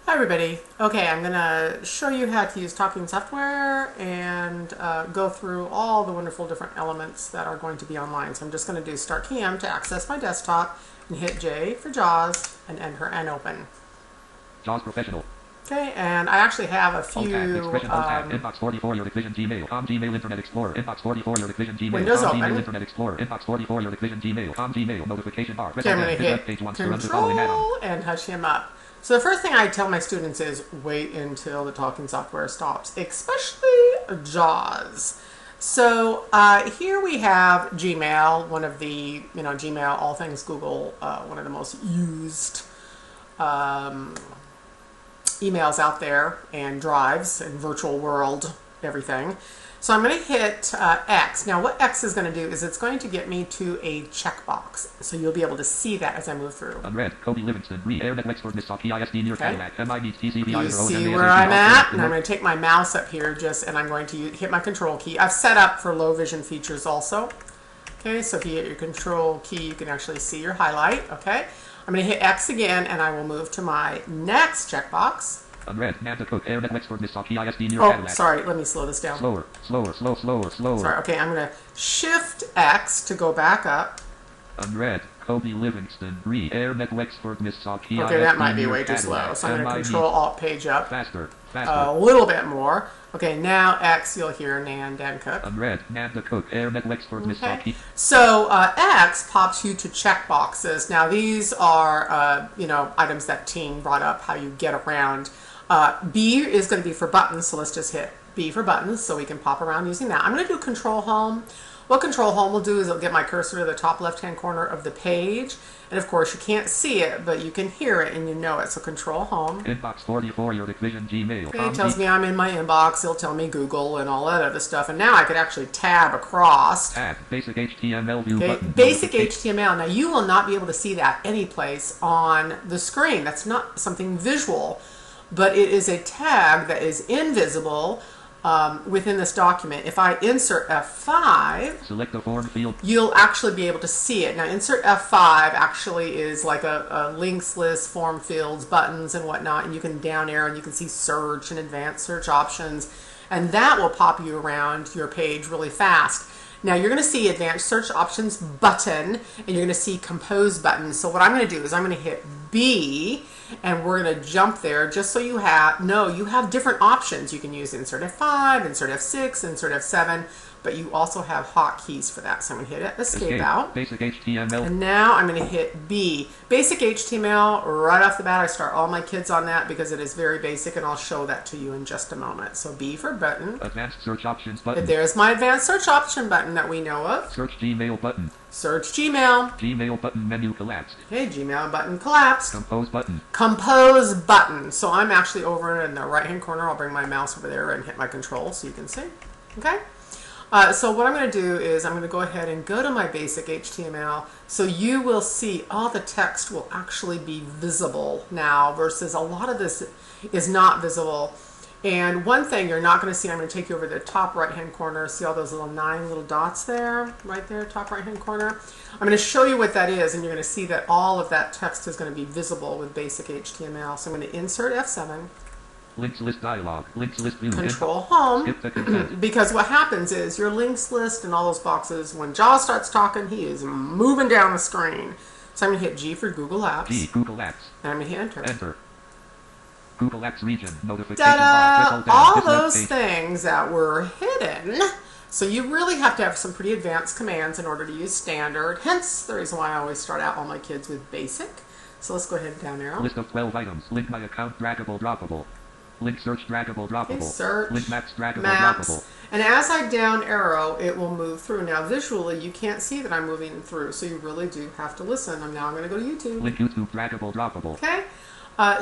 Hi everybody. Okay, I'm going to show you how to use Talking Software and go through all the wonderful different elements that are going to be online. So I'm just going to do Start TM to access my desktop and hit J for JAWS and enter and open. JAWS Professional. Okay, and I actually have a few Inbox 44, your Vision Gmail, Gmail Internet Explorer, Inbox 44, your Vision Gmail, Windows Gmail open. Internet Explorer, Inbox 44, your Vision Gmail, Gmail Notification Bar. Okay, I'm going to hit Control and touch him up. So the first thing I tell my students is wait until the Talking Software stops, especially JAWS. So here we have Gmail, one of the, Gmail, all things Google, one of the most used emails out there, and drives and virtual world, everything. So I'm going to hit X. Now what X is going to do is it's going to get me to a checkbox. So you'll be able to see that as I move through. Unread. Kobe Livingston. Re-air Wexford Miss PISD near Cadillac. You see where I'm at? And I'm going to take my mouse up here and I'm going to hit my control key. I've set up for low vision features also. Okay, so if you hit your control key, you can actually see your highlight. Okay, I'm going to hit X again and I will move to my next checkbox. Unread. Nanda Cook. Air Wexford Miss PISD near Oh, Cadillac. sorry. Let me slow this down. Slower. Sorry. Okay, I'm going to Shift X to go back up. Unread. Kobe Livingston. Air Wexford Miss PISD. Okay, that might be way too slow. So I'm going to Control Alt page up. Faster. A little bit more. Okay, now X, you'll hear Nan Dan Cook. Unread. Nanda Cook. Air Wexford Miss PISD. So X pops you to checkboxes. Now these are items that Teen brought up, how you get around. B is going to be for buttons, so let's just hit B for buttons so we can pop around using that. I'm going to do Control Home. What Control Home will do is it'll get my cursor to the top left-hand corner of the page. And of course, you can't see it, but you can hear it and you know it. So Control Home. Inbox 44, your Vision Gmail. Okay, it tells me I'm in my inbox. It'll tell me Google and all that other stuff. And now I could actually tab across. Tab. Basic HTML view button. Basic HTML. Now you will not be able to see that any place on the screen. That's not something visual, but it is a tag that is invisible within this document. If I insert F5, select the form field, you'll actually be able to see it. Now insert F5 actually is like a links list, form fields, buttons and whatnot, and you can down arrow and you can see search and advanced search options, and that will pop you around your page really fast. Now you're going to see advanced search options button and you're going to see compose button. So what I'm going to do is I'm going to hit B and we're going to jump there just so you have different options. You can use insert F5, insert F6, insert F7, but you also have hotkeys for that. So I'm going to hit escape out. Basic HTML. And now I'm going to hit B. Basic HTML, right off the bat, I start all my kids on that because it is very basic, and I'll show that to you in just a moment. So B for button. Advanced search options button. There's my advanced search option button that we know of. Search Gmail button. Search Gmail. Gmail button menu collapsed. Okay, Gmail button collapsed. Compose button. Compose button. So I'm actually over in the right-hand corner. I'll bring my mouse over there and hit my control so you can see. Okay? So what I'm going to do is I'm going to go ahead and go to my basic HTML so you will see all the text will actually be visible now versus a lot of this is not visible. And one thing you're not going to see, I'm going to take you over to the top right-hand corner. See all those little 9 little dots there? Right there, top right-hand corner. I'm going to show you what that is, and you're going to see that all of that text is going to be visible with basic HTML. So I'm going to insert F7. Links list dialog. Links list view. Control Home. Skip the consent. Because what happens is your links list and all those boxes, when JAWS starts talking, he is moving down the screen. So I'm going to hit G for Google Apps. G, Google Apps. And I'm going to hit Enter. Enter. Google Apps region. Notification Ta-da! bar. All those things that were hidden. So you really have to have some pretty advanced commands in order to use standard. Hence the reason why I always start out all my kids with basic. So let's go ahead and down arrow. List of 12 items. Link my account draggable droppable. Link search draggable droppable. Okay, search. Link maps draggable maps. droppable. And as I down arrow, it will move through. Now visually, you can't see that I'm moving through, so you really do have to listen. Now I'm going to go to YouTube. Link YouTube draggable droppable. Okay.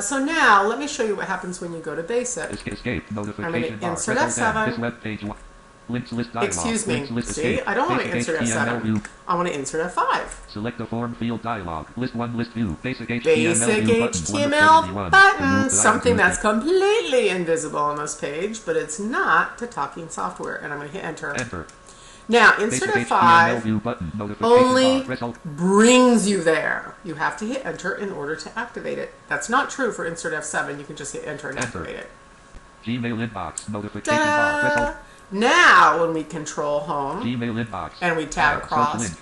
So now let me show you what happens when you go to basic. Escape notification I'm going to bar. insert F7. This web page. Links list dialog. Excuse me. Links list See, escape. I don't want to Basic insert HTML F7. view. I want to insert F5. Select the form field dialog. List 1 list view. Basic HTML Basic view HTML button. Something that's completely invisible on this page, but it's not to Talking Software. And I'm going to hit Enter. Enter. Now, insert Basic F5 HTML view button. Notification only bar. Result. brings you there. You have to hit enter in order to activate it. That's not true for insert F7. You can just hit enter and activate it. Gmail inbox. Notification bar. Result. Now, when we control home Gmail inbox. and we tab Search across, link.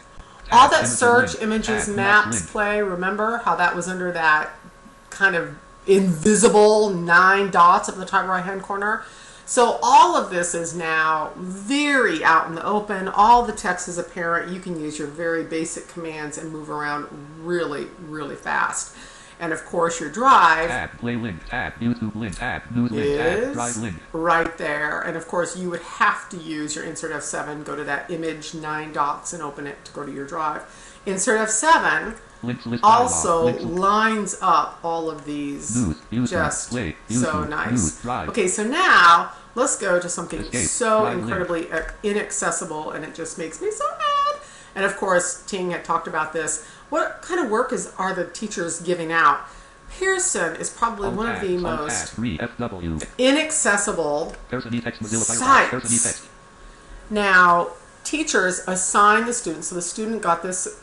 all Tab that images search, link. images, Tab maps, next link. play, remember how that was under that kind of invisible 9 dots up in the top right-hand corner? So all of this is now very out in the open. All the text is apparent. You can use your very basic commands and move around really, really fast. And of course your drive Tab, play link, tab, YouTube link, tab, news link, tab, drive is link. right there. And of course you would have to use your insert F7, go to that image 9 dots and open it to go to your drive. Insert F7 Links list also dialog. Links lines up all of these News, user, just play, so YouTube, nice. news, drive. Okay, so now let's go to something Escape, so drive incredibly inaccessible, and it just makes me so mad. And of course, Ting had talked about this. What kind of work are the teachers giving out? Pearson is probably one of the most inaccessible Pearson eText Mozilla Firefox. sites. Pearson eText. Now, teachers assign the student, so the student got this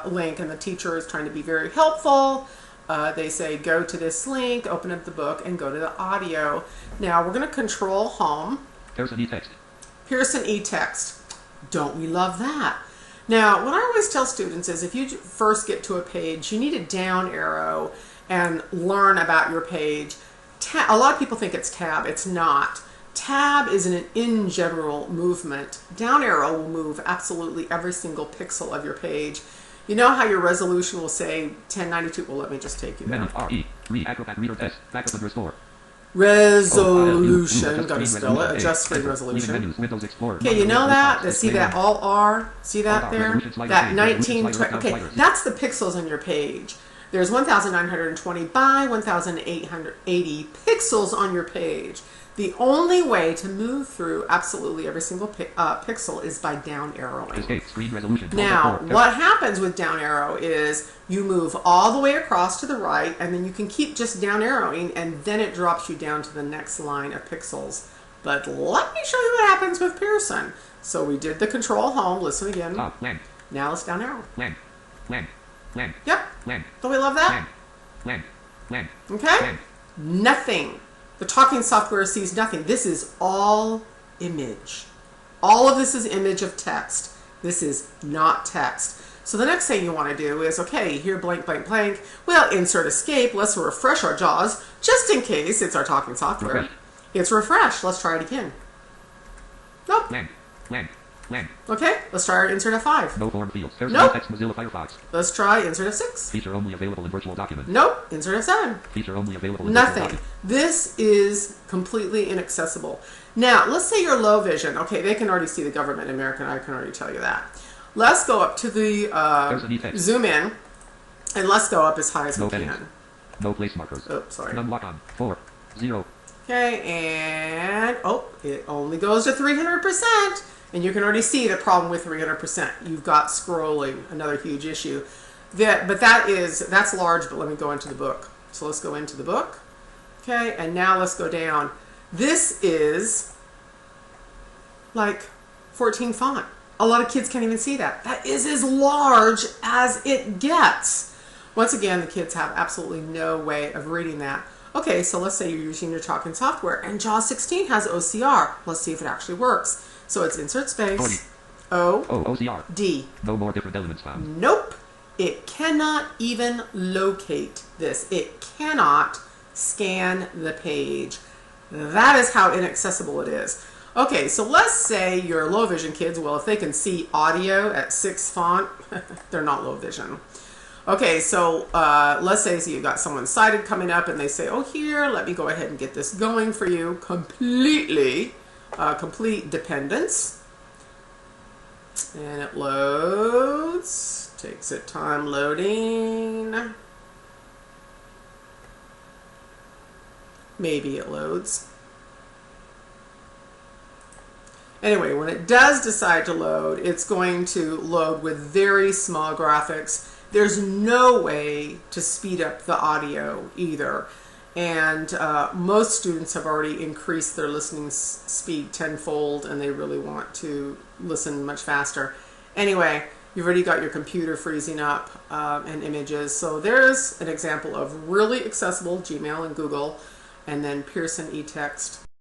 link and the teacher is trying to be very helpful. They say go to this link, open up the book, and go to the audio. Now we're going to control home. Pearson eText. Pearson eText. Don't we love that? Now, what I always tell students is if you first get to a page, you need a down arrow and learn about your page. A lot of people think it's tab. It's not. Tab is an in general movement. Down arrow will move absolutely every single pixel of your page. You know how your resolution will say 1092? Well, let me just take you there. Menu RE Acrobat Reader Test backup underscore Resolution, got to spell it. Adjust screen resolution. Okay, you know that? See that all R? See that there? That 1920. Okay, that's the pixels on your page. There's 1,920 by 1,880 pixels on your page. The only way to move through absolutely every single pixel is by down arrowing. Now, what happens with down arrow is you move all the way across to the right, and then you can keep just down arrowing, and then it drops you down to the next line of pixels. But let me show you what happens with Pearson. So we did the control home. Listen again. Now let's down arrow. Yep. Don't we love that? Okay? Nothing. The talking software sees nothing. This is all image. All of this is image of text. This is not text. So the next thing you want to do is, okay, here blank, blank, blank. Well, insert escape. Let's refresh our JAWS just in case it's our talking software. Refresh. It's refreshed. Let's try it again. Nope. Okay, let's try our insert F5. No form fields. Pearson Nope. eText Mozilla Firefox. Let's try insert F6. Feature only available in virtual document. Nope. Insert F7. Feature only available in virtual Nothing. document. This is completely inaccessible. Now, let's say you're low vision. Okay, they can already see the government in America, and I can already tell you that. Let's go up to the zoom in, and let's go up as high as we can. No place markers. Oh, sorry. None lock on. 4, 0. Okay, and oh, it only goes to 300%. And you can already see the problem with 300%. You've got scrolling, another huge issue. But that's large, but let me go into the book. So let's go into the book. Okay, and now let's go down. This is like 14 font. A lot of kids can't even see that. That is as large as it gets. Once again, the kids have absolutely no way of reading that. Okay, so let's say you're using your talking software, and JAWS 16 has OCR. Let's see if it actually works. So it's insert space, OCR. D. No more different elements found. Nope. It cannot even locate this. It cannot scan the page. That is how inaccessible it is. Okay, so let's say you're low vision kids. Well, if they can see audio at 6 font, they're not low vision. Okay, so let's say you've got someone sighted coming up and they say, oh, here, let me go ahead and get this going for you completely. Complete dependence. And it loads. Takes its time loading. Maybe it loads. Anyway, when it does decide to load, it's going to load with very small graphics. There's no way to speed up the audio either. And most students have already increased their listening speed tenfold, and they really want to listen much faster. Anyway, you've already got your computer freezing up and images. So there's an example of really accessible Gmail and Google, and then Pearson eText.